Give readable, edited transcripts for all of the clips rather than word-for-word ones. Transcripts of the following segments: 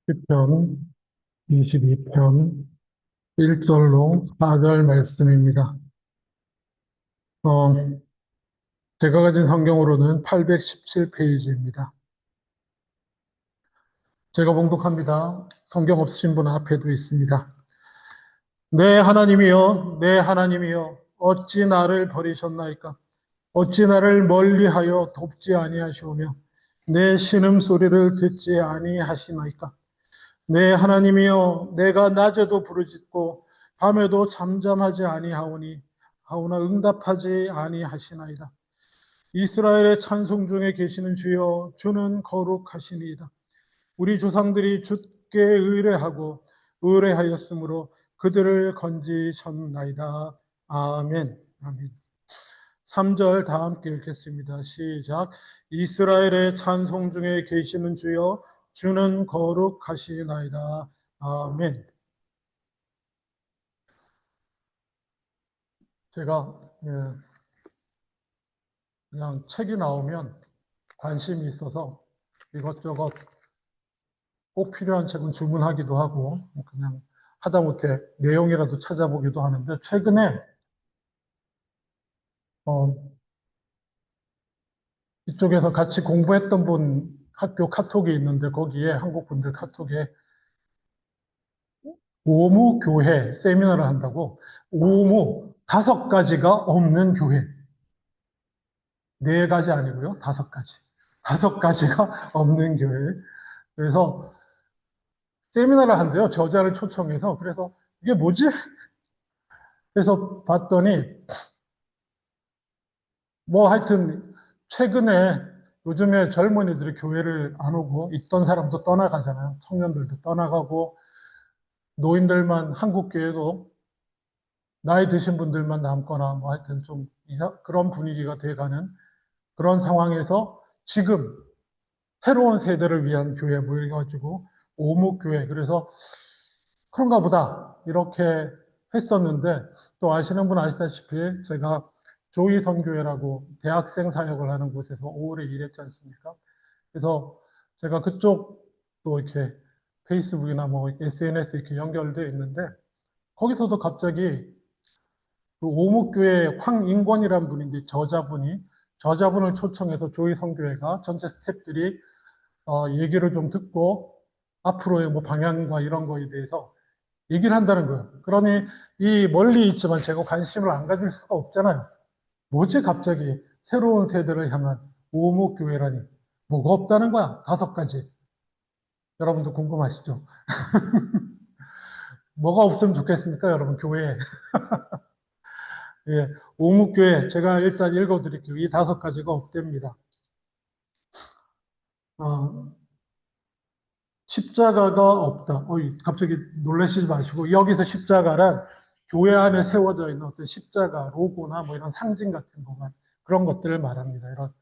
시편 22편 1절로 4절 말씀입니다. 어, 제가 가진 성경으로는 817페이지입니다. 제가 봉독합니다. 성경 없으신 분 앞에도 있습니다. 내 하나님이여, 내 하나님이여, 어찌 나를 버리셨나이까? 어찌 나를 멀리하여 돕지 아니하시오며 내 신음소리를 듣지 아니하시나이까? 내 하나님이여, 내가 낮에도 부르짖고 밤에도 잠잠하지 아니하오니 하오나 응답하지 아니하시나이다. 이스라엘의 찬송 중에 계시는 주여, 주는 거룩하시니이다. 우리 조상들이 주께 의뢰하고 의뢰하였으므로 그들을 건지셨나이다. 아멘. 아멘. 3절 다 함께 읽겠습니다. 시작. 이스라엘의 찬송 중에 계시는 주여, 주는 거룩하시나이다. 아멘. 제가 그냥 책이 나오면 관심이 있어서 이것저것 꼭 필요한 책은 주문하기도 하고 그냥 하다못해 내용이라도 찾아보기도 하는데 최근에 어, 이쪽에서 같이 공부했던 분 학교 카톡이 있는데 거기에 한국 분들 카톡에 오무교회 세미나를 한다고 오무 5가지가 없는 교회 4가지 아니고요 5가지 5가지가 없는 교회 그래서 세미나를 한대요. 저자를 초청해서. 그래서 이게 뭐지? 그래서 봤더니 뭐 하여튼 최근에 요즘에 젊은이들이 교회를 안 오고 있던 사람도 떠나가잖아요. 청년들도 떠나가고 노인들만 한국 교회도 나이 드신 분들만 남거나 뭐 하여튼 좀 그런 분위기가 돼가는 그런 상황에서 지금 새로운 세대를 위한 교회 모여가지고 오목교회 그래서 그런가 보다 이렇게 했었는데 또 아시는 분 아시다시피 제가 조이 선교회라고 대학생 사역을 하는 곳에서 오래 일했지 않습니까? 그래서 제가 그쪽 또 이렇게 페이스북이나 뭐 SNS 이렇게 연결되어 있는데 거기서도 갑자기 그 오목교회 황인권이라는 분인데 저자분을 초청해서 조이 선교회가 전체 스태프들이 얘기를 좀 듣고 앞으로의 뭐 방향과 이런 거에 대해서 얘기를 한다는 거예요. 그러니 이 멀리 있지만 제가 관심을 안 가질 수가 없잖아요. 뭐지 갑자기 새로운 세대를 향한 오목교회라니 뭐가 없다는 거야? 5가지. 여러분도 궁금하시죠? 뭐가 없으면 좋겠습니까, 여러분 교회에? 예, 오목교회 제가 일단 읽어드릴게요. 이 5가지가 없답니다. 어, 십자가가 없다. 갑자기 놀라시지 마시고 여기서 십자가란 교회 안에 세워져 있는 어떤 십자가 로고나 뭐 이런 상징 같은 것만 그런 것들을 말합니다. 이런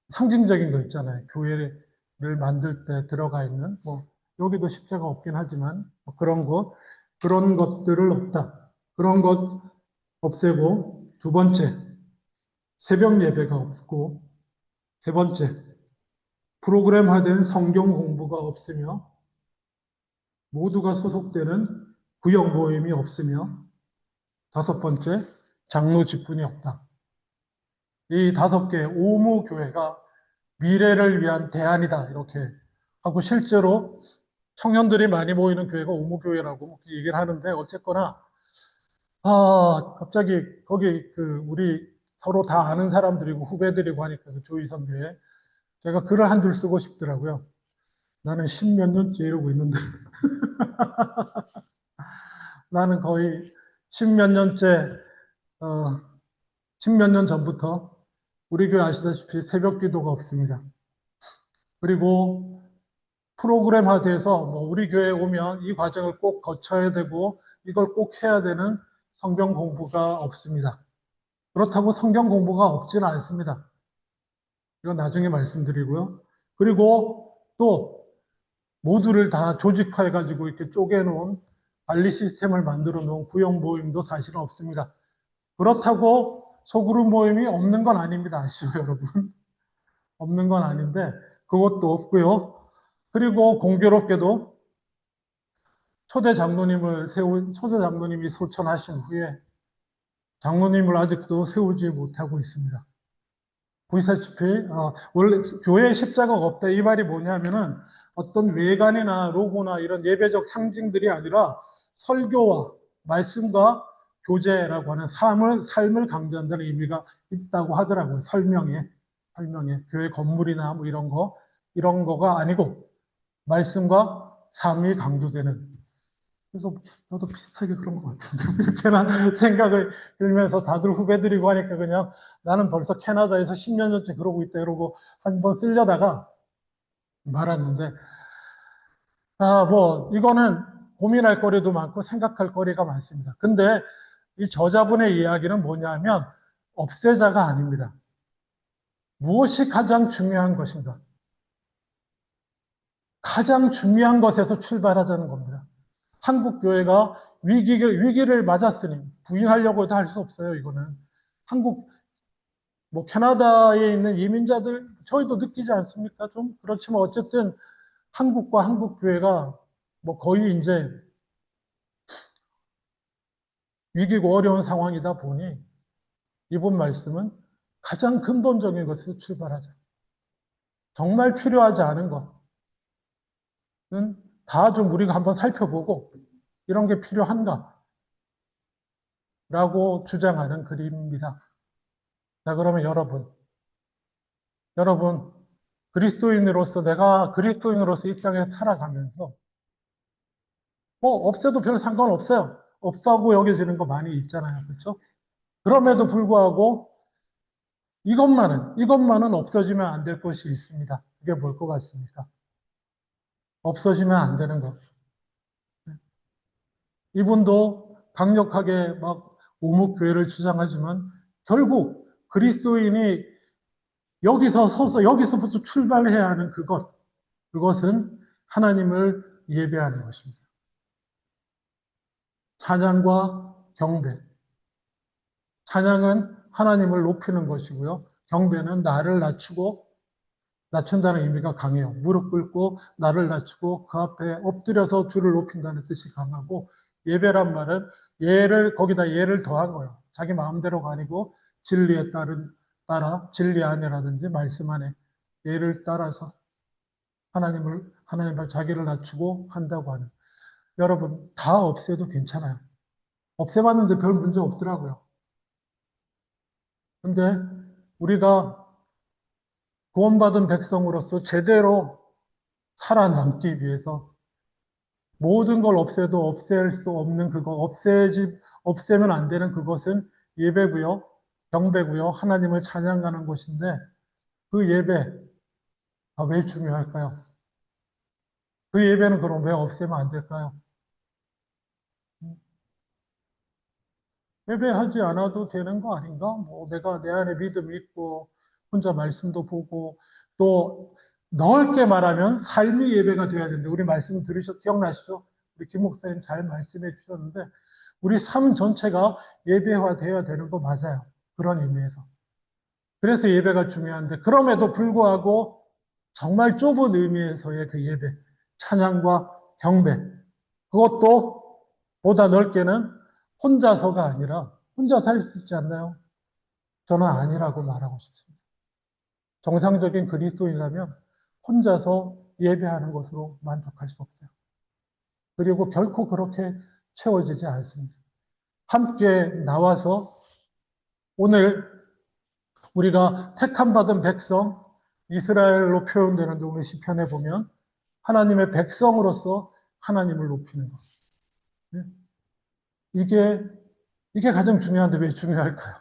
상징적인 거 있잖아요. 교회를 만들 때 들어가 있는 뭐 여기도 십자가 없긴 하지만 뭐 그런 것들을 없다. 그런 것 없애고 두 번째 새벽 예배가 없고 세 번째 프로그램화된 성경 공부가 없으며 모두가 소속되는 구역 모임이 없으며 5번째 장로 직분이 없다. 이 5개 오무교회가 미래를 위한 대안이다 이렇게 하고 실제로 청년들이 많이 모이는 교회가 오무교회라고 얘기를 하는데 어쨌거나 갑자기 거기 그 우리 서로 다 아는 사람들이고 후배들이고 하니까 그 조이선교회 제가 글을 한 줄 쓰고 싶더라고요. 나는 10몇 년째 이러고 있는데 나는 거의 10몇 년째 어, 10몇 년 전부터 우리 교회 아시다시피 새벽 기도가 없습니다. 그리고 프로그램화돼서 뭐 우리 교회에 오면 이 과정을 꼭 거쳐야 되고 이걸 꼭 해야 되는 성경 공부가 없습니다. 그렇다고 성경 공부가 없지는 않습니다. 이건 나중에 말씀드리고요. 그리고 또 모두를 다 조직화해가지고 이렇게 쪼개놓은 관리 시스템을 만들어 놓은 구역 모임도 사실은 없습니다. 그렇다고 소그룹 모임이 없는 건 아닙니다. 아시죠, 여러분? 없는 건 아닌데 그것도 없고요. 그리고 공교롭게도 초대 장로님이 소천하신 후에 장로님을 아직도 세우지 못하고 있습니다. 보시다시피 원래 교회에 십자가가 없다 이 말이 뭐냐면은 어떤 외관이나 로고나 이런 예배적 상징들이 아니라 설교와 말씀과 교제라고 하는 삶을 강조한다는 의미가 있다고 하더라고요. 설명에 교회 건물이나 뭐 이런 거가 아니고 말씀과 삶이 강조되는. 그래서 저도 비슷하게 그런 것 같은데 이렇게나 생각을 들면서 다들 후배들이고 하니까 그냥 나는 벌써 캐나다에서 10년 전째 그러고 있다 그러고 한번 쓸려다가 말았는데 뭐 이거는 고민할 거리도 많고 생각할 거리가 많습니다. 근데 이 저자분의 이야기는 뭐냐면 없애자가 아닙니다. 무엇이 가장 중요한 것인가? 가장 중요한 것에서 출발하자는 겁니다. 한국 교회가 위기를 맞았으니 부인하려고 해도 할 수 없어요. 이거는 한국 뭐 캐나다에 있는 이민자들 저희도 느끼지 않습니까? 좀 그렇지만 어쨌든 한국과 한국 교회가 뭐 거의 이제 위기고 어려운 상황이다 보니 이번 말씀은 가장 근본적인 것에서 출발하자. 정말 필요하지 않은 것은 다 좀 우리가 한번 살펴보고 이런 게 필요한가? 라고 주장하는 글입니다. 자, 그러면 여러분, 내가 그리스도인으로서 이 땅에 살아가면서, 없애도 별 상관없어요. 없다고 여겨지는 거 많이 있잖아요. 그렇죠? 그럼에도 불구하고 이것만은 없어지면 안 될 것이 있습니다. 그게 뭘 것 같습니까? 없어지면 안 되는 것. 이분도 강력하게 막 오목교회를 주장하지만 결국 그리스도인이 여기서부터 출발해야 하는 그것은 하나님을 예배하는 것입니다. 찬양과 경배. 찬양은 하나님을 높이는 것이고요. 경배는 나를 낮춘다는 의미가 강해요. 무릎 꿇고 나를 낮추고 그 앞에 엎드려서 주를 높인다는 뜻이 강하고 예배란 말은 거기다 예를 더한 거예요. 자기 마음대로가 아니고 진리에 따라 진리 안에라든지 말씀 안에 예를 따라서 하나님을 자기를 낮추고 한다고 하는. 여러분, 다 없애도 괜찮아요. 없애봤는데 별 문제 없더라고요. 근데 우리가 구원받은 백성으로서 제대로 살아남기 위해서 모든 걸 없애도 없앨 수 없는 없애면 안 되는 그것은 예배고요, 경배고요, 하나님을 찬양하는 것인데 그 예배가 왜 중요할까요? 그 예배는 그럼 왜 없애면 안 될까요? 예배하지 않아도 되는 거 아닌가? 뭐 내가 내 안에 믿음이 있고 혼자 말씀도 보고 또 넓게 말하면 삶이 예배가 돼야 되는데 우리 말씀 기억나시죠? 우리 김 목사님 잘 말씀해 주셨는데 우리 삶 전체가 예배화되어야 되는 거 맞아요. 그런 의미에서. 그래서 예배가 중요한데 그럼에도 불구하고 정말 좁은 의미에서의 그 예배, 찬양과 경배 그것도 보다 넓게는 혼자서가 아니라 혼자 살 수 있지 않나요? 저는 아니라고 말하고 싶습니다. 정상적인 그리스도인이라면 혼자서 예배하는 것으로 만족할 수 없어요. 그리고 결코 그렇게 채워지지 않습니다. 함께 나와서 오늘 우리가 택함 받은 백성 이스라엘로 표현되는 오늘 시편에 보면 하나님의 백성으로서 하나님을 높이는 것. 이게 가장 중요한데 왜 중요할까요?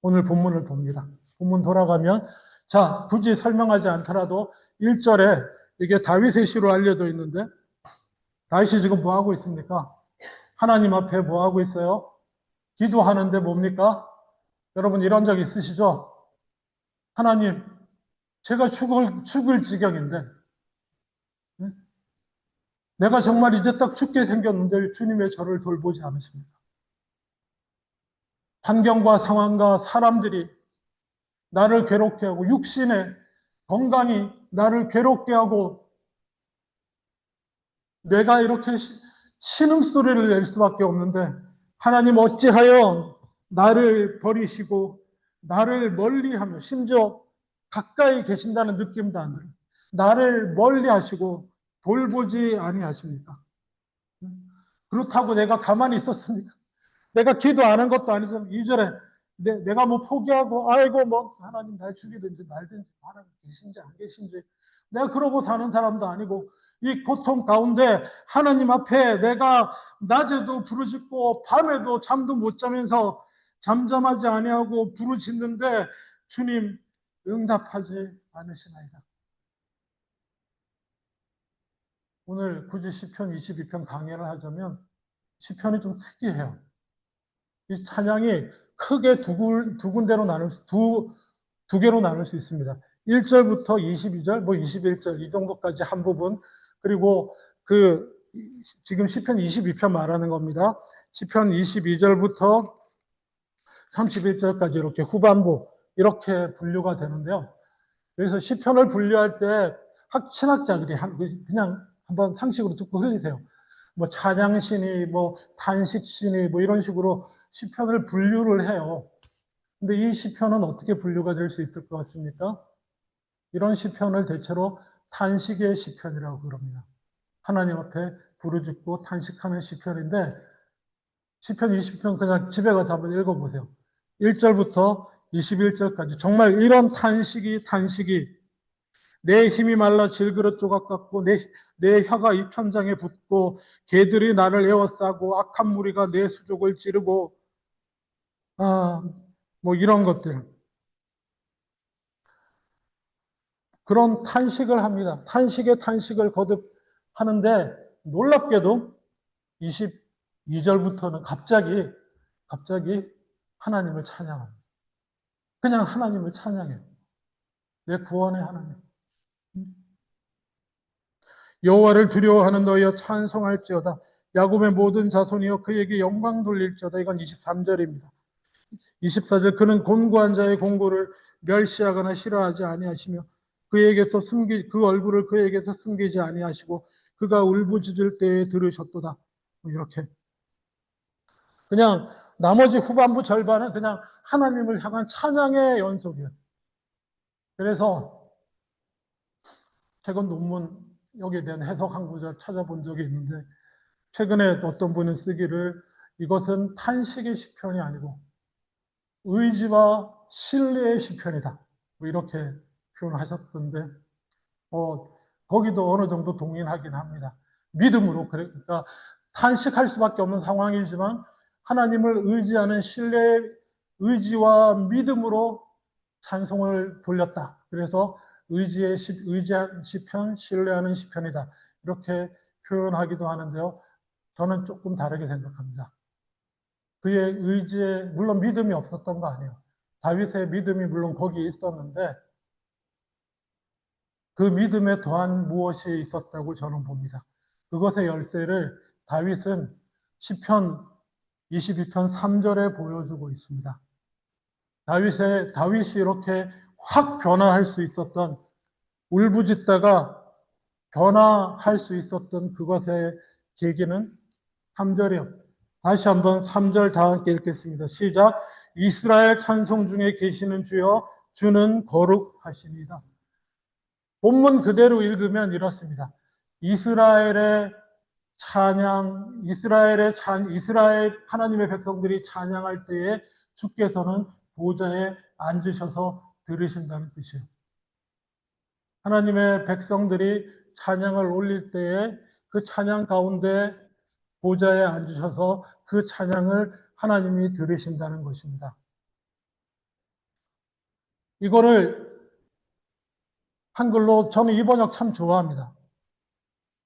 오늘 본문을 봅니다. 본문 돌아가면 자, 굳이 설명하지 않더라도 1절에 이게 다윗의 시로 알려져 있는데 다윗이 지금 뭐 하고 있습니까? 하나님 앞에 뭐 하고 있어요? 기도하는데 뭡니까? 여러분 이런 적 있으시죠? 하나님, 제가 죽을 지경인데 내가 정말 이제 딱 죽게 생겼는데 주님 왜 저를 돌보지 않으십니까? 환경과 상황과 사람들이 나를 괴롭게 하고 육신의 건강이 나를 괴롭게 하고 내가 이렇게 신음소리를 낼 수밖에 없는데 하나님 어찌하여 나를 버리시고 나를 멀리하며 심지어 가까이 계신다는 느낌도 안 들어요. 나를 멀리하시고 돌보지 아니하십니까? 그렇다고 내가 가만히 있었습니까? 내가 기도 안 한 것도 아니지만 2절에 내가 뭐 포기하고 아이고 뭐 하나님 날 죽이든지 말든지 하나님 계신지 안 계신지 내가 그러고 사는 사람도 아니고 이 고통 가운데 하나님 앞에 내가 낮에도 부르짖고 밤에도 잠도 못 자면서 잠잠하지 아니하고 부르짖는데 주님 응답하지 않으시나이다. 오늘 굳이 시편 22편 강의를 하자면 시편이 좀 특이해요. 이 찬양이 크게 두 군데로 두 개로 나눌 수 있습니다. 1절부터 22절, 뭐 21절 이 정도까지 한 부분, 그리고 그 지금 시편 22편 말하는 겁니다. 시편 22절부터 31절까지 이렇게 후반부 이렇게 분류가 되는데요. 그래서 시편을 분류할 때 신학자들이 그냥 한번 상식으로 듣고 흘리세요. 뭐 찬양신이, 뭐 탄식신이, 뭐 이런 식으로 시편을 분류를 해요. 근데 이 시편은 어떻게 분류가 될 수 있을 것 같습니까? 이런 시편을 대체로 탄식의 시편이라고 그럽니다. 하나님 앞에 부르짖고 탄식하는 시편인데 시편 20편 그냥 집에 가서 한번 읽어보세요. 1절부터 21절까지 정말 이런 탄식이 내 힘이 말라 질그릇 조각 같고 내 혀가 입천장에 붙고 개들이 나를 에워싸고 악한 무리가 내 수족을 찌르고 뭐 이런 것들 그런 탄식을 합니다. 탄식에 탄식을 거듭하는데 놀랍게도 22절부터는 갑자기 하나님을 찬양합니다. 그냥 하나님을 찬양해요. 내 구원의 하나님. 여호와를 두려워하는 너희여 찬송할지어다. 야곱의 모든 자손이여 그에게 영광 돌릴지어다. 이건 23절입니다. 24절 그는 곤고한 자의 공고를 멸시하거나 싫어하지 아니하시며 그 얼굴을 그에게서 숨기지 아니하시고 그가 울부짖을 때에 들으셨도다. 이렇게 그냥 나머지 후반부 절반은 그냥 하나님을 향한 찬양의 연속이에요. 그래서 최근 논문 여기에 대한 해석 한 구절 찾아본 적이 있는데 최근에 어떤 분은 쓰기를 이것은 탄식의 시편이 아니고 의지와 신뢰의 시편이다. 뭐 이렇게 표현하셨던데 거기도 어느 정도 동의하긴 합니다. 믿음으로 그러니까 탄식할 수밖에 없는 상황이지만 하나님을 의지하는 의지와 믿음으로 찬송을 돌렸다. 그래서 의지한 시편, 신뢰하는 시편이다. 이렇게 표현하기도 하는데요. 저는 조금 다르게 생각합니다. 그의 의지에 물론 믿음이 없었던 거 아니에요. 다윗의 믿음이 물론 거기에 있었는데 그 믿음에 더한 무엇이 있었다고 저는 봅니다. 그것의 열쇠를 다윗은 시편 22편 3절에 보여주고 있습니다. 다윗이 이렇게 확 변화할 수 있었던 울부짖다가 변화할 수 있었던 그것의 계기는 3절이요. 다시 한번 3절 다 함께 읽겠습니다. 시작. 이스라엘 찬송 중에 계시는 주여 주는 거룩하십니다. 본문 그대로 읽으면 이렇습니다. 이스라엘 하나님의 백성들이 찬양할 때에 주께서는 보좌에 앉으셔서 들으신다는 뜻이에요. 하나님의 백성들이 찬양을 올릴 때에 그 찬양 가운데 보좌에 앉으셔서 그 찬양을 하나님이 들으신다는 것입니다. 이거를 한글로 저는 이 번역 참 좋아합니다.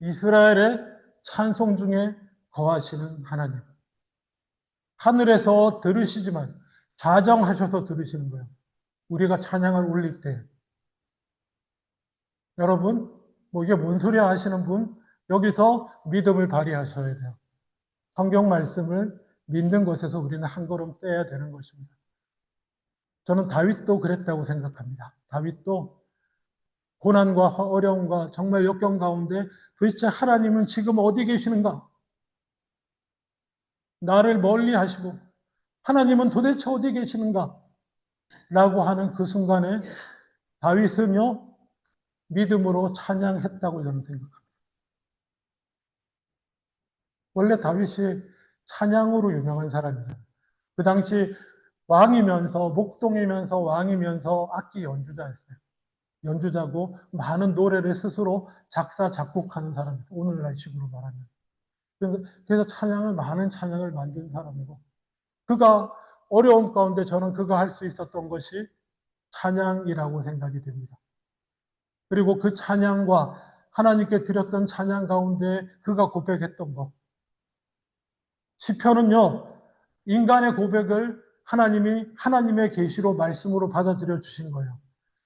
이스라엘의 찬송 중에 거하시는 하나님. 하늘에서 들으시지만 자정하셔서 들으시는 거예요. 우리가 찬양을 올릴 때. 여러분, 뭐 이게 뭔 소리야 하시는 분, 여기서 믿음을 발휘하셔야 돼요. 성경 말씀을 믿는 것에서 우리는 한 걸음 떼야 되는 것입니다. 저는 다윗도 그랬다고 생각합니다. 다윗도 고난과 어려움과 정말 역경 가운데 도대체 하나님은 지금 어디 계시는가? 나를 멀리 하시고 하나님은 도대체 어디 계시는가? 라고 하는 그 순간에 다윗은요, 믿음으로 찬양했다고 저는 생각합니다. 원래 다윗이 찬양으로 유명한 사람이죠. 그 당시 왕이면서, 목동이면서 왕이면서 악기 연주자였어요. 연주자고 많은 노래를 스스로 작사, 작곡하는 사람이었어요. 오늘날 식으로 말하면. 그래서 많은 찬양을 만든 사람이고, 그가 어려움 가운데 저는 그가 할 수 있었던 것이 찬양이라고 생각이 됩니다. 그리고 그 찬양과 하나님께 드렸던 찬양 가운데 그가 고백했던 것. 시편은요, 인간의 고백을 하나님이 하나님의 계시로 말씀으로 받아들여 주신 거예요.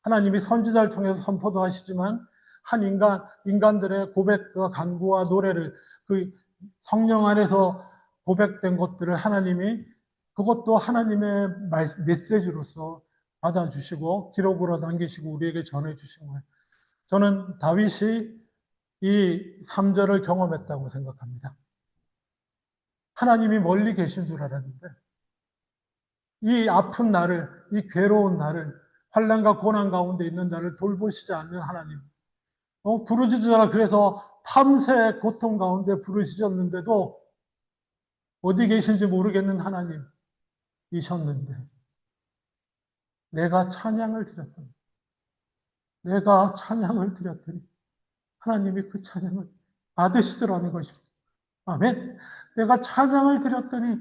하나님이 선지자를 통해서 선포도 하시지만 한 인간들의 고백과 간구와 노래를 그 성령 안에서 고백된 것들을 하나님이 그것도 하나님의 메시지로서 받아주시고 기록으로 남기시고 우리에게 전해주신 거예요. 저는 다윗이 이 3절을 경험했다고 생각합니다. 하나님이 멀리 계신 줄 알았는데 이 아픈 나를, 이 괴로운 나를, 환난과 고난 가운데 있는 나를 돌보시지 않는 하나님. 부르짖으라 그래서 밤새 고통 가운데 부르짖었는데도 어디 계신지 모르겠는 하나님이셨는데 내가 찬양을 드렸더니 하나님이 그 찬양을 받으시더라는 것입니다. 아멘. 내가 찬양을 드렸더니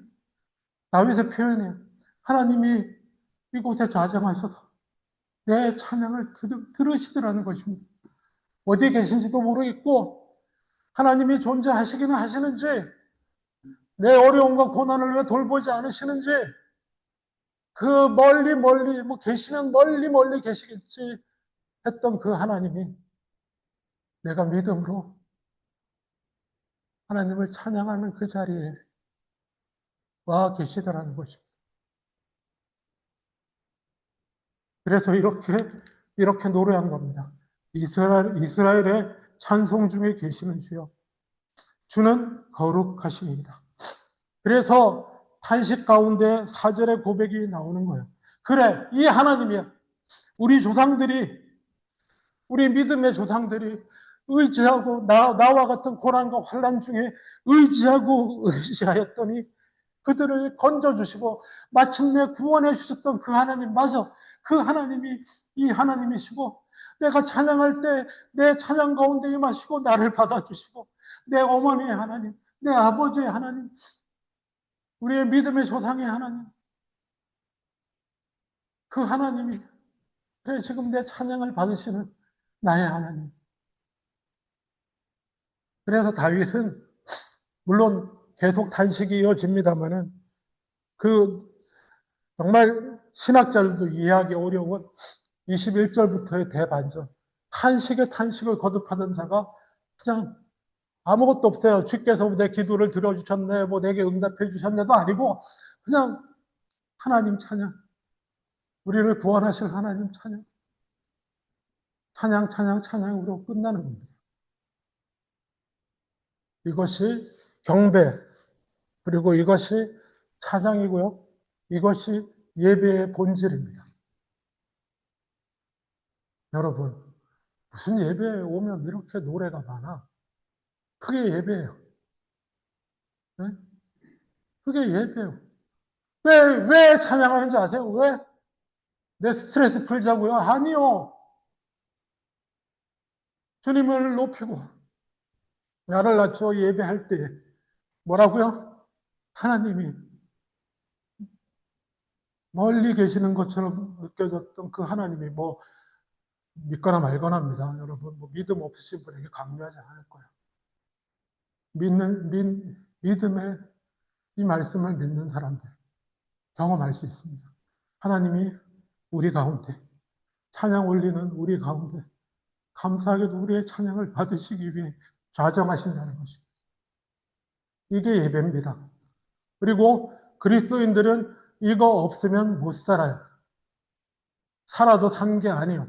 다윗의 표현이에요. 하나님이 이곳에 좌정하셔서 내 찬양을 들으시더라는 것입니다. 어디에 계신지도 모르겠고 하나님이 존재하시기는 하시는지 내 어려움과 고난을 왜 돌보지 않으시는지 그 멀리 뭐 계시면 멀리 계시겠지 했던 그 하나님이 내가 믿음으로 하나님을 찬양하는 그 자리에 와 계시더라는 것입니다. 그래서 이렇게 노래한 겁니다. 이스라엘의 찬송 중에 계시는 주여 주는 거룩하십니다. 그래서 탄식 가운데 4절의 고백이 나오는 거예요. 그래, 이 하나님이야. 우리 믿음의 조상들이 의지하고 나와 같은 고난과 환난 중에 의지하였더니 그들을 건져주시고 마침내 구원해 주셨던 그 하나님, 맞아. 그 하나님이 이 하나님이시고 내가 찬양할 때 내 찬양 가운데 임하시고 나를 받아주시고 내 어머니의 하나님, 내 아버지의 하나님, 우리의 믿음의 조상의 하나님, 그 하나님이 그래 지금 내 찬양을 받으시는 나의 하나님. 그래서 다윗은 물론 계속 탄식이 이어집니다만은 그 정말 신학자들도 이해하기 어려운 21절부터의 대반전. 탄식에 탄식을 거듭하던 자가 그냥 아무것도 없어요. 주께서 내 기도를 들어주셨네, 뭐 내게 응답해 주셨네도 아니고 그냥 하나님 찬양, 우리를 구원하실 하나님 찬양으로 끝나는 겁니다. 이것이 경배, 그리고 이것이 찬양이고요. 이것이 예배의 본질입니다. 여러분, 무슨 예배에 오면 이렇게 노래가 많아? 그게 예배예요. 네? 그게 예배예요. 왜 찬양하는지 아세요? 왜? 내 스트레스 풀자고요? 아니요. 주님을 높이고 나를 낮춰 예배할 때 뭐라고요? 하나님이 멀리 계시는 것처럼 느껴졌던 그 하나님이 뭐 믿거나 말거나입니다. 여러분, 뭐 믿음 없으신 분에게 강요하지 않을 거예요. 믿음의 이 말씀을 믿는 사람들 경험할 수 있습니다. 하나님이 우리 가운데 찬양 올리는 우리 가운데 감사하게도 우리의 찬양을 받으시기 위해 좌정하신다는 것입니다. 이게 예배입니다. 그리고 그리스도인들은 이거 없으면 못 살아요. 살아도 산 게 아니에요.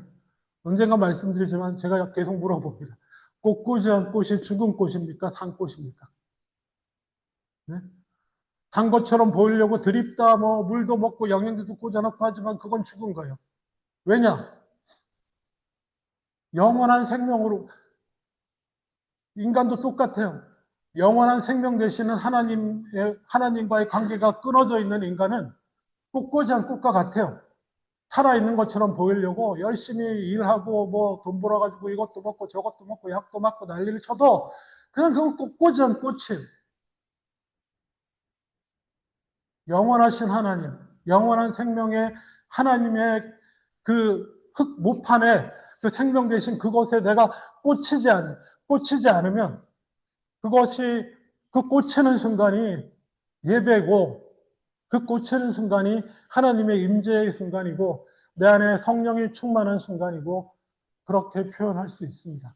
언젠가 말씀드리지만 제가 계속 물어봅니다. 꽃꽂이한 꽃이 죽은 꽃입니까? 산 꽃입니까? 네? 산 것처럼 보이려고 드립다 뭐 물도 먹고 영양제도 꽂아놓고 하지만 그건 죽은 거예요. 왜냐? 영원한 생명으로 인간도 똑같아요. 영원한 생명 되시는 하나님과의 관계가 끊어져 있는 인간은 꽃꽂이한 꽃과 같아요. 살아있는 것처럼 보이려고 열심히 일하고 뭐 돈 벌어가지고 이것도 먹고 저것도 먹고 약도 맞고 난리를 쳐도 그냥 그건 꽃꽂이한 꽃이에요. 영원하신 하나님, 영원한 생명의 하나님의 그 흙 모판에 그 생명 되신 그것에 내가 꽂히지 않으면 그것이 그 꽂히는 순간이 예배고 그 꽂히는 순간이 하나님의 임재의 순간이고 내 안에 성령이 충만한 순간이고 그렇게 표현할 수 있습니다.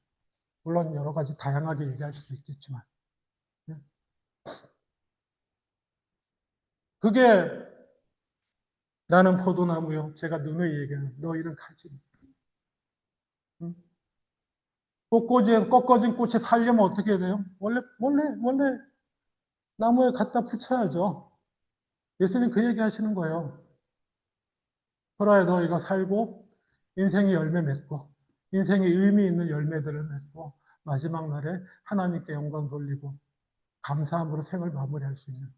물론 여러 가지 다양하게 얘기할 수도 있겠지만 그게 나는 포도나무요. 제가 누누이 얘기하는 너희는 가지. 꺾어진 꽃이 살려면 어떻게 해야 돼요? 원래 나무에 갖다 붙여야죠. 예수님 그 얘기 하시는 거예요. 그래야 너희가 살고 인생의 열매 맺고 인생의 의미 있는 열매들을 맺고 마지막 날에 하나님께 영광 돌리고 감사함으로 생을 마무리할 수 있는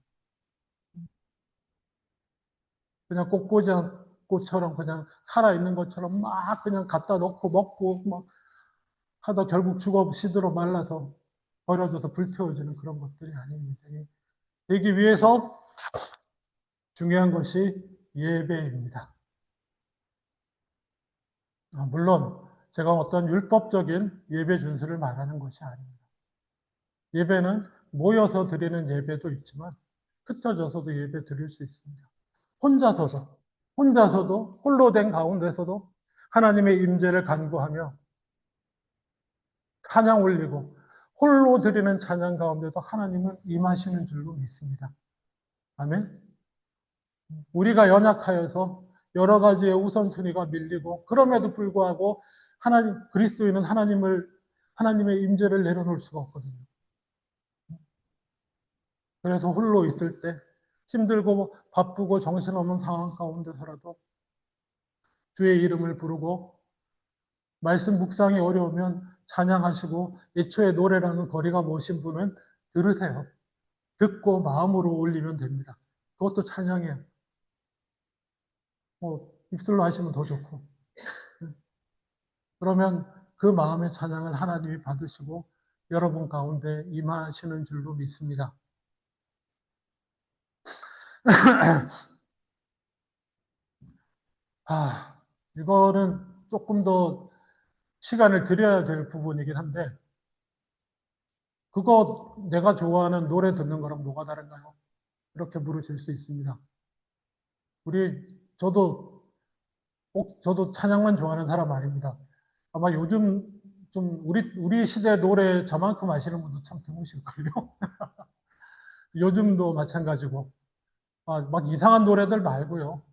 그냥 꽃꽂이한 꽃처럼 그냥 살아있는 것처럼 막 그냥 갖다 놓고 먹고 막 하다 결국 죽어 시들어 말라서 버려져서 불태워지는 그런 것들이 아닌 인생이 되기 위해서 중요한 것이 예배입니다. 물론 제가 어떤 율법적인 예배 준수를 말하는 것이 아닙니다. 예배는 모여서 드리는 예배도 있지만 흩어져서도 예배 드릴 수 있습니다. 혼자서도 홀로 된 가운데서도 하나님의 임재를 간구하며 찬양 올리고 홀로 드리는 찬양 가운데도 하나님은 임하시는 줄로 믿습니다. 아멘. 우리가 연약하여서 여러 가지의 우선순위가 밀리고 그럼에도 불구하고 그리스도인은 하나님의 임재를 내려놓을 수가 없거든요. 그래서 홀로 있을 때 힘들고 바쁘고 정신없는 상황 가운데서라도 주의 이름을 부르고 말씀 묵상이 어려우면 찬양하시고 애초에 노래라는 거리가 모신 분은 들으세요. 듣고 마음으로 올리면 됩니다. 그것도 찬양이에요. 입술로 하시면 더 좋고. 그러면 그 마음의 찬양을 하나님이 받으시고 여러분 가운데 임하시는 줄로 믿습니다. 이거는 조금 더 시간을 들여야 될 부분이긴 한데 그거 내가 좋아하는 노래 듣는 거랑 뭐가 다른가요? 이렇게 물으실 수 있습니다. 저도 찬양만 좋아하는 사람 아닙니다. 아마 요즘 좀 우리 시대 노래 저만큼 아시는 분도 참 드무실걸요. 요즘도 마찬가지고. 막 이상한 노래들 말고요.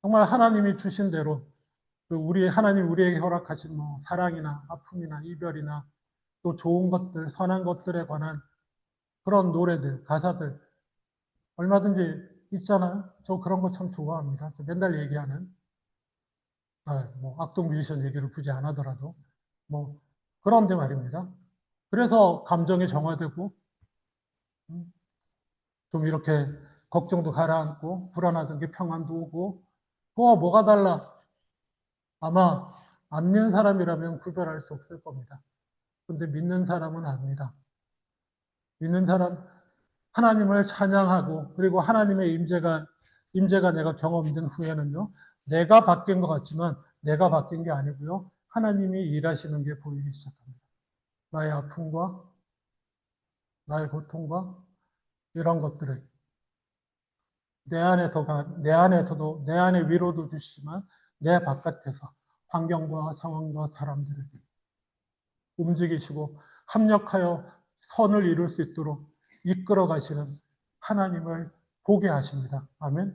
정말 하나님이 주신 대로 하나님 우리에게 허락하신 뭐 사랑이나 아픔이나 이별이나 또 좋은 것들, 선한 것들에 관한 그런 노래들, 가사들 얼마든지 있잖아요. 저 그런 거 참 좋아합니다. 맨날 얘기하는 뭐 악동 뮤지션 얘기를 굳이 안 하더라도 뭐 그런데 말입니다. 그래서 감정이 정화되고 좀 이렇게 걱정도 가라앉고 불안하던 게 평안도 오고 그와 뭐가 달라? 아마 안 믿는 사람이라면 구별할 수 없을 겁니다. 근데 믿는 사람은 압니다. 믿는 사람 하나님을 찬양하고 그리고 하나님의 임재가 내가 경험된 후에는요. 내가 바뀐 것 같지만 내가 바뀐 게 아니고요. 하나님이 일하시는 게 보이기 시작합니다. 나의 아픔과 나의 고통과 이런 것들을 내 안에 위로도 주시지만 내 바깥에서 환경과 상황과 사람들을 움직이시고 합력하여 선을 이룰 수 있도록 이끌어 가시는 하나님을 보게 하십니다. 아멘.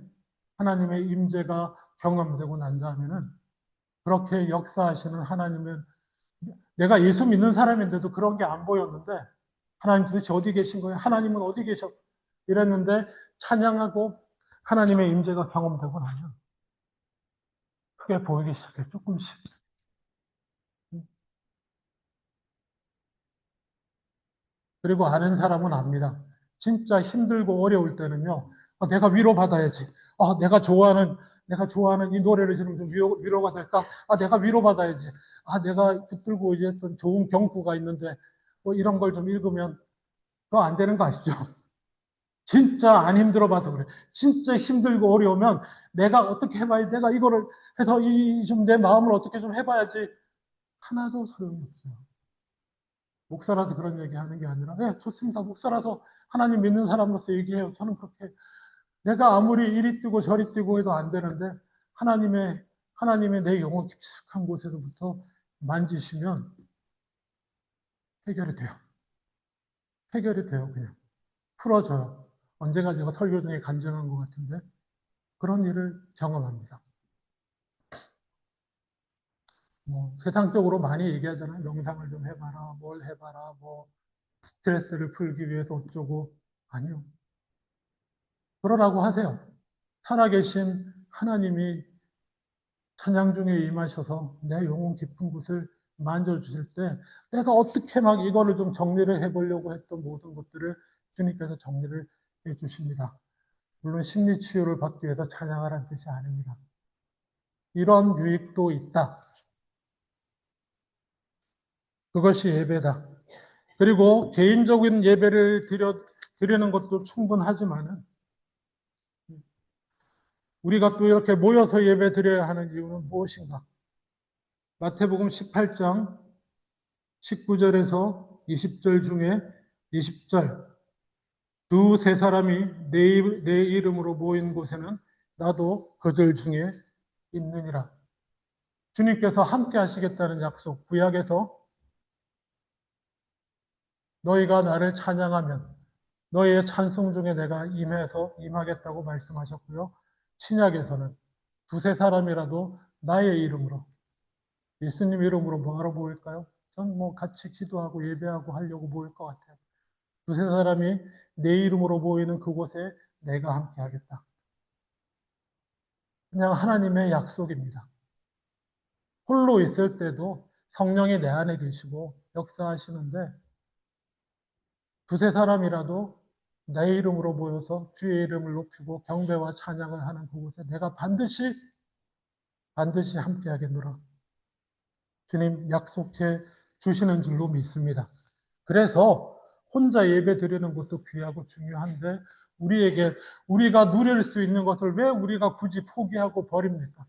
하나님의 임재가 경험되고 난 다음에는 그렇게 역사하시는 하나님은 내가 예수 믿는 사람인데도 그런 게 안 보였는데 하나님 도대체 어디 계신 거예요? 하나님은 어디 계셔? 이랬는데 찬양하고 하나님의 임재가 경험되고 나면 그게 보이기 시작해, 조금씩. 그리고 아는 사람은 압니다. 진짜 힘들고 어려울 때는요, 내가 위로받아야지. 내가 좋아하는 이 노래를 들으면서 위로가 될까? 내가 위로받아야지. 내가 붙들고 이제 어떤 좋은 경구가 있는데, 뭐 이런 걸 좀 읽으면, 그거 안 되는 거 아시죠? 진짜 안 힘들어 봐서 그래. 진짜 힘들고 어려우면 내가 어떻게 해봐야, 내가 이거를 해서 좀 내 마음을 어떻게 좀 해봐야지. 하나도 소용이 없어요. 목사라서 그런 얘기 하는 게 아니라, 네, 좋습니다. 목사라서 하나님 믿는 사람으로서 얘기해요. 저는 그렇게, 내가 아무리 이리 뛰고 저리 뛰고 해도 안 되는데, 하나님의 내 영혼 깊숙한 곳에서부터 만지시면 해결이 돼요. 해결이 돼요, 그냥. 풀어져요. 언젠가 제가 설교 중에 간증한 것 같은데, 그런 일을 경험합니다. 뭐, 세상적으로 많이 얘기하잖아요. 명상을 좀 해봐라, 뭘 해봐라, 뭐, 스트레스를 풀기 위해서 어쩌고. 아니요. 그러라고 하세요. 살아계신 하나님이 찬양 중에 임하셔서 내 영혼 깊은 곳을 만져주실 때 내가 어떻게 막 이거를 좀 정리를 해보려고 했던 모든 것들을 주님께서 정리를 해주십니다. 물론 심리치유를 받기 위해서 찬양하라는 뜻이 아닙니다. 이런 유익도 있다. 그것이 예배다. 그리고 개인적인 예배를 드리는 것도 충분하지만은 우리가 또 이렇게 모여서 예배 드려야 하는 이유는 무엇인가? 마태복음 18장 19절에서 20절 중에 20절, 두세 사람이 내 이름으로 모인 곳에는 나도 그들 중에 있느니라. 주님께서 함께 하시겠다는 약속, 구약에서 너희가 나를 찬양하면 너희의 찬송 중에 내가 임하겠다고 말씀하셨고요. 신약에서는 두세 사람이라도 나의 이름으로, 예수님 이름으로 뭐하러 모일까요? 전 뭐 같이 기도하고 예배하고 하려고 모일 것 같아요. 두세 사람이 내 이름으로 모이는 그곳에 내가 함께 하겠다. 그냥 하나님의 약속입니다. 홀로 있을 때도 성령이 내 안에 계시고 역사하시는데 두세 사람이라도 내 이름으로 모여서 주의 이름을 높이고 경배와 찬양을 하는 그곳에 내가 반드시 함께 하겠노라. 주님 약속해 주시는 줄로 믿습니다. 그래서 혼자 예배 드리는 것도 귀하고 중요한데 우리가 누릴 수 있는 것을 왜 우리가 굳이 포기하고 버립니까?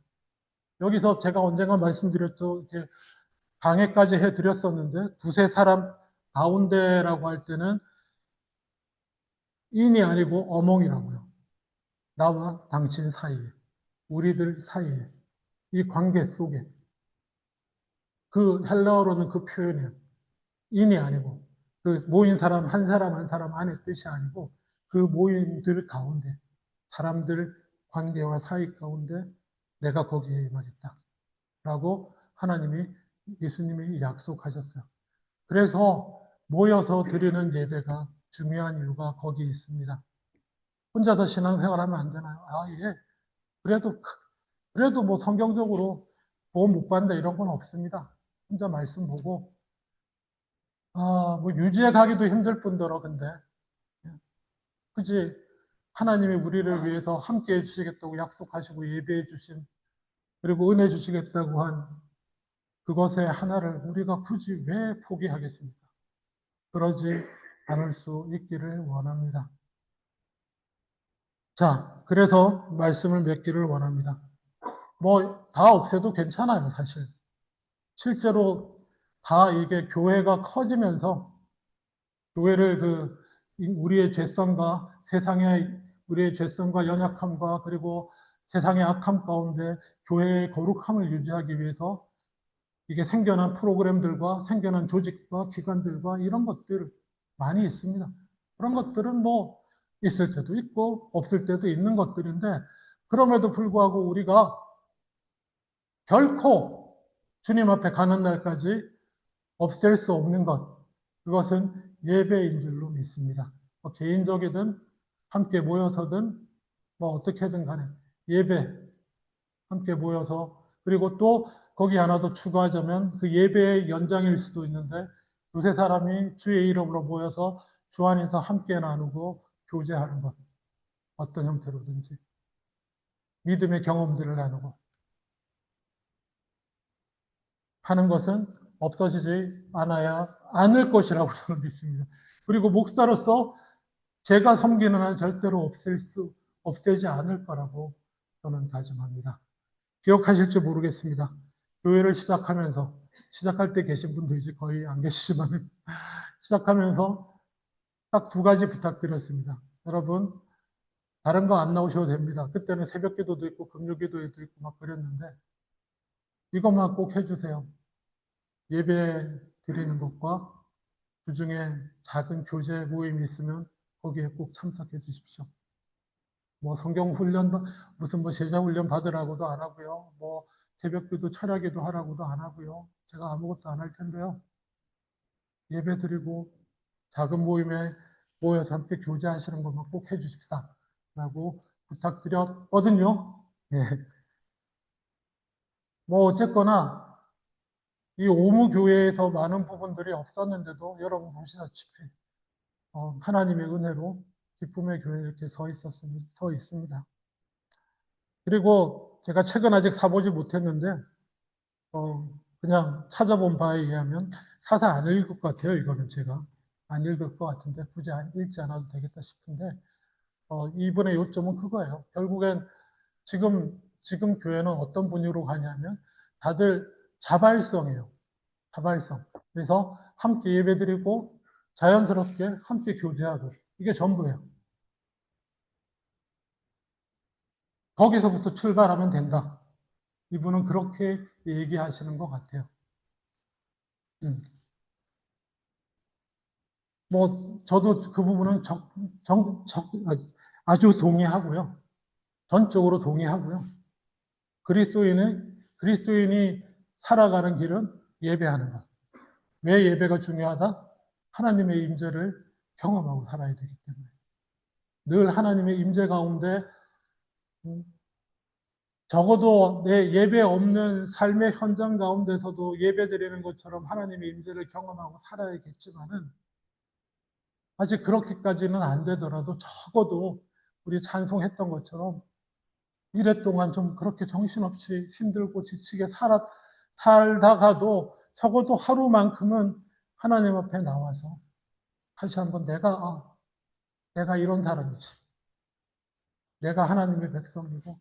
여기서 제가 언젠가 말씀드렸죠. 이렇게 강해까지 해드렸었는데 두세 사람 가운데라고 할 때는 인이 아니고 어몽이라고요. 나와 당신 사이에, 우리들 사이에, 이 관계 속에 그 헬라어로는 그 표현이에요. 인이 아니고 그 모인 사람 한 사람 한 사람 안의 뜻이 아니고 그 모임들 가운데 사람들 관계와 사이 가운데 내가 거기에 임하겠다 라고 예수님이 약속하셨어요. 그래서 모여서 드리는 예배가 중요한 이유가 거기 있습니다. 혼자서 신앙생활하면 안 되나요? 예. 그래도 뭐 성경적으로 보험 못 받는다 이런 건 없습니다. 혼자 말씀 보고 뭐 유지해 가기도 힘들 뿐더러 근데 그지 하나님이 우리를 위해서 함께 해주시겠다고 약속하시고 예배해 주신 그리고 은혜 주시겠다고 한 그것의 하나를 우리가 굳이 왜 포기하겠습니까? 그러지 않을 수 있기를 원합니다. 자, 그래서 말씀을 맺기를 원합니다. 뭐 다 없애도 괜찮아요, 사실. 실제로 다 이게 교회가 커지면서 교회를 우리의 죄성과 우리의 죄성과 연약함과 그리고 세상의 악함 가운데 교회의 거룩함을 유지하기 위해서 이게 생겨난 프로그램들과 생겨난 조직과 기관들과 이런 것들 많이 있습니다. 그런 것들은 뭐 있을 때도 있고 없을 때도 있는 것들인데 그럼에도 불구하고 우리가 결코 주님 앞에 가는 날까지 없앨 수 없는 것, 그것은 예배인 줄로 믿습니다. 개인적이든 함께 모여서든 뭐 어떻게든 간에 예배 함께 모여서, 그리고 또 거기 하나 더 추가하자면 그 예배의 연장일 수도 있는데 두세 사람이 주의 이름으로 모여서 주 안에서 함께 나누고 교제하는 것, 어떤 형태로든지 믿음의 경험들을 나누고 하는 것은 없어지지 않을 것이라고 저는 믿습니다. 그리고 목사로서 제가 섬기는 한 절대로 없애지 않을 거라고 저는 다짐합니다. 기억하실지 모르겠습니다. 교회를 시작할 때 계신 분도 이제 거의 안 계시지만, 시작하면서 딱 두 가지 부탁드렸습니다. 여러분, 다른 거 안 나오셔도 됩니다. 그때는 새벽 기도도 있고, 금요 기도도 있고 막 그랬는데, 이것만 꼭 해주세요. 예배 드리는 것과 그중에 작은 교제 모임이 있으면 거기에 꼭 참석해 주십시오. 뭐 성경 훈련, 무슨 뭐 제자 훈련 받으라고도 안 하고요. 뭐 새벽기도 철야기도 하라고도 안 하고요. 제가 아무것도 안 할 텐데요. 예배 드리고 작은 모임에 모여서 함께 교제하시는 것만 꼭 해주십사 라고 부탁드렸거든요. 예. 뭐 어쨌거나 이 오무교회에서 많은 부분들이 없었는데도 여러분 보시다시피 하나님의 은혜로 기쁨의 교회에 이렇게 서 있습니다. 그리고 제가 책은 아직 사보지 못했는데 그냥 찾아본 바에 의하면 사서 안 읽을 것 같아요. 이거는 제가 안 읽을 것 같은데 굳이 읽지 않아도 되겠다 싶은데 이번의 요점은 그거예요. 결국엔 지금 교회는 어떤 분위기로 가냐면 다들 자발성이에요. 자발성. 그래서 함께 예배드리고 자연스럽게 함께 교제하고 이게 전부예요. 거기서부터 출발하면 된다. 이분은 그렇게 얘기하시는 것 같아요. 뭐 저도 그 부분은 아주 동의하고요. 전적으로 동의하고요. 그리스도인이 살아가는 길은 예배하는 것. 왜 예배가 중요하다? 하나님의 임재를 경험하고 살아야 되기 때문에. 늘 하나님의 임재 가운데 적어도 내 예배 없는 삶의 현장 가운데서도 예배 드리는 것처럼 하나님의 임재를 경험하고 살아야겠지만은 아직 그렇게까지는 안 되더라도 적어도 우리 찬송했던 것처럼 이래 동안 좀 그렇게 정신없이 힘들고 지치게 살다가도 적어도 하루만큼은 하나님 앞에 나와서 다시 한번 내가 이런 사람이지. 내가 하나님의 백성이고,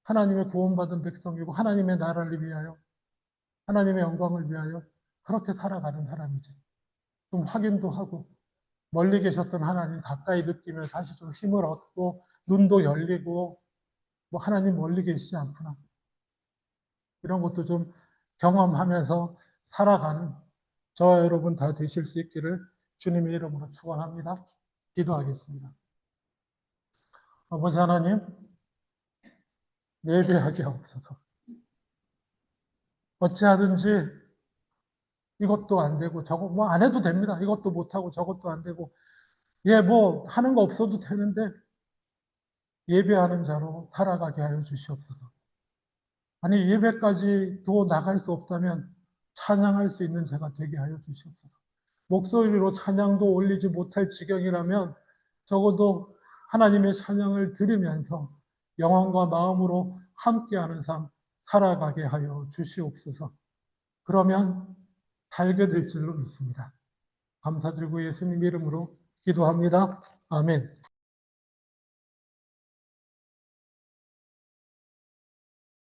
하나님의 구원받은 백성이고, 하나님의 나라를 위하여, 하나님의 영광을 위하여 그렇게 살아가는 사람이지. 좀 확인도 하고, 멀리 계셨던 하나님 가까이 느끼며 다시 좀 힘을 얻고, 눈도 열리고, 뭐 하나님 멀리 계시지 않구나. 이런 것도 좀 경험하면서 살아가는 저와 여러분 다 되실 수 있기를 주님의 이름으로 축원합니다. 기도하겠습니다. 아버지 하나님, 예배하게 하옵소서. 어찌하든지 이것도 안 되고 저거 뭐 안 해도 됩니다. 이것도 못하고 저것도 안 되고 뭐 하는 거 없어도 되는데 예배하는 자로 살아가게 하여 주시옵소서. 아니 예배까지도 나갈 수 없다면 찬양할 수 있는 자가 되게 하여 주시옵소서. 목소리로 찬양도 올리지 못할 지경이라면 적어도 하나님의 찬양을 들으면서 영혼과 마음으로 함께하는 삶 살아가게 하여 주시옵소서. 그러면 살게 될 줄로 믿습니다. 감사드리고 예수님 이름으로 기도합니다. 아멘.